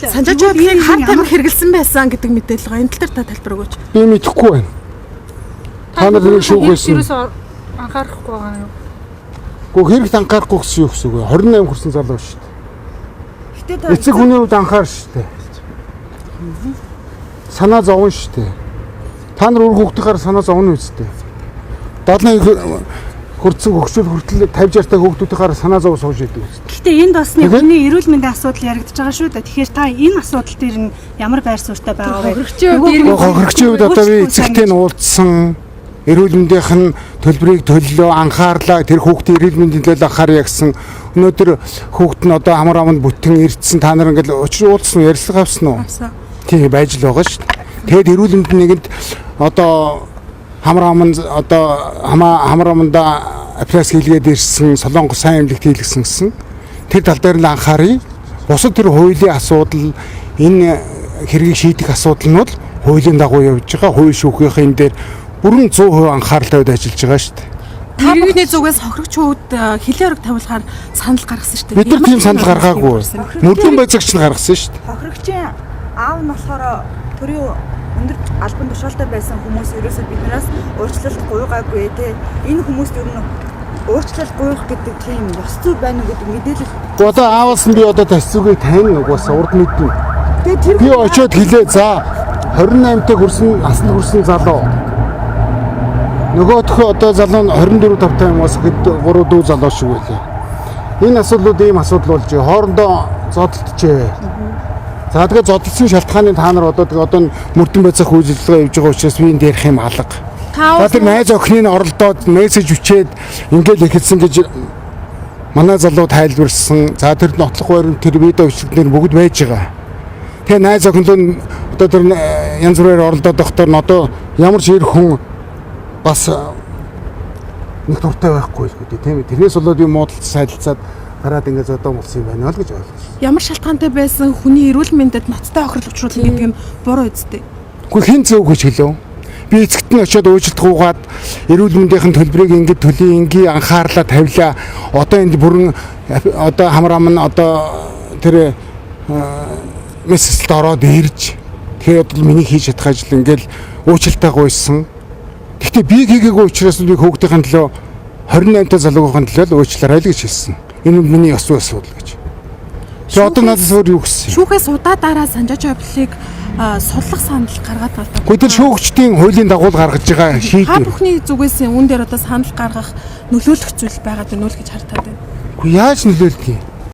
Санжаач Одлыг хар тамхи хэрэгэлсэн байсан гэдэг мэдээлэл байгаа. Энэ тал дээр та тайлбар өгөөч. Би мэдэхгүй байна. Та нар тэрийг шүүхсэн. Анхаарахгүй байгаа юу? Гэхдээ хэрэгт анхаарахгүй гэсэн юу гэсэн үг вэ? 28 хүрсэн залуу шүү дээ. Эцэг хүний үед анхаар шүү дээ. Санаа зовно шүү дээ. Та нар өөр хүүхдийнхаар санаа зовно үстэй. 70 хүрсэн хөгшүүл хүртэл 50 60 та хүүхдүүдийнхаар санаа зов сууж идэв үстэй. Гэхдээ энд басны хүний эрүүл мэндийн асуудал яригдж байгаа шүү дээ. Тэгэхээр та энэ асуудал дээр нь ямар байр суурьтай байгаа вэ? Хохирогчийн үед одоо би эцэгтэй нь уулзсан эрүүл мэндийнх нь төлбөрийг төллөө анхаарлаа тэр хүүхдийн эрүүл мэндийн төлөө анхаарья гэсэн. Өнөөдөр хүүхд нь одоо амар аманд бүтэн ирдсэн та нар ингээл учир уулзсан ярилцлага авсан уу? Тийм байж л байгаа шүү дээ. Тэгэд эрүүл мэндийн нэгэнд одоо хамар аманда аппликац хийлгээд ирсэн Солонгос сайн эмнэлэгт хийлгэсэн гэсэн. Тэр тал дээр нь анхаарья. Бусад тэр хуулийн асуудал энэ хэргийг шийдэх асуудал нь бол хуулийн дагуу явж байгаа. Хууль шүүхийнхэн дээр бүрэн 100% анхаарал тавьж ажиллаж байгаа шүү дээ. Та бүхний зүгээс хохирогчууд хилээ орог тавилахаар санал гаргасан шүү дээ. Бид нар тийм санал гаргаагүй. Мөрдөн байцаагч нь гаргасан шүү дээ. Хохирогчийн аав нь болохоор төрийн өндөр албан тушаалтай байсан хүмүүс ерөөсөө биднээс өөрчлөлт гуйгаагүй те. Энэ хүмүүст ер нь өөрчлөлт гуйх гэдэг тийм ёс зүй байна гэдэг мэдээлэл. Одоо ааваас нь би одоо тасцуугийг тань угаасаа урд мэднэ. Би очиод хэлээ за 28-т хүрсэн асал хүрсэн залуу. Нөгөөх одоо залуу нь 24 тавтай хүмүүс хэд 3 дүү залуу шиг байлаа. Энэ асуудлууд ийм асуудал болж хоорондоо зодтолчээ. За тэгээд зодтолсон шалтгааны та нар одоо мөрдөн байцаах үйлчилгээ явьж байгаа учраас би энэ дээрх юм алга. За тэр найз охины оролдоод мессеж өчээд ингээл ихэлсэн гэж манай залуу тайлбарсан. За тэр нотлох байр тэр видео өчлөгнөр бүгд байж байгаа. Тэгээ найз охин одоо тэр янз бүрээр оролдоод доктор нь одоо ямар ч ир хүн бас нэг дуртай байхгүй л гэдэг тийм ээ. Тэрнээс болоод би муудалц сайдалцаад гараад ингээд одоо болсон юм байна л гэж ойлгож. Ямар шалтгаантай байсан хүний эрүүл мэндэд ноцтой хохирол учруулна гэдэг юм буруу үстэй. Гэхдээ хэн зөв гэж хэлв? Би эцэгт нь очиод уужилт гуугаад эрүүл мэндийн төлбөрийг ингээд төлөе ингийн анхаарлаа тавилаа. Одоо энд бүрэн одоо хамар ам нь одоо тэр мессежд ороод ирж тэгээд миний хийж чадах ажил ингээл уучлалтаа гуйсан. Гэхдээ би хийгээгүй учраас би хүүхдийн төлөө 28 та залуугийн төлөө уучлаарай л гэж хэлсэн. Энэ миний ёс зүй асуудал гэж. Тэгээ одоо надад өөр юу гэсэн? Шүүхээс удаа дараа Санжаач Одлыг судлах санал гаргаад байна. Гэхдээ тэр шүүгчдийн хуулийн дагуу гаргаж байгаа шийдвэр. Та бүхний зүгээс үүн дээр одоо санал гаргах нөлөөлөх зүйл байгаа даа нөл гэж хартаад байна. Гэхдээ яаж нөлөөлөх юм?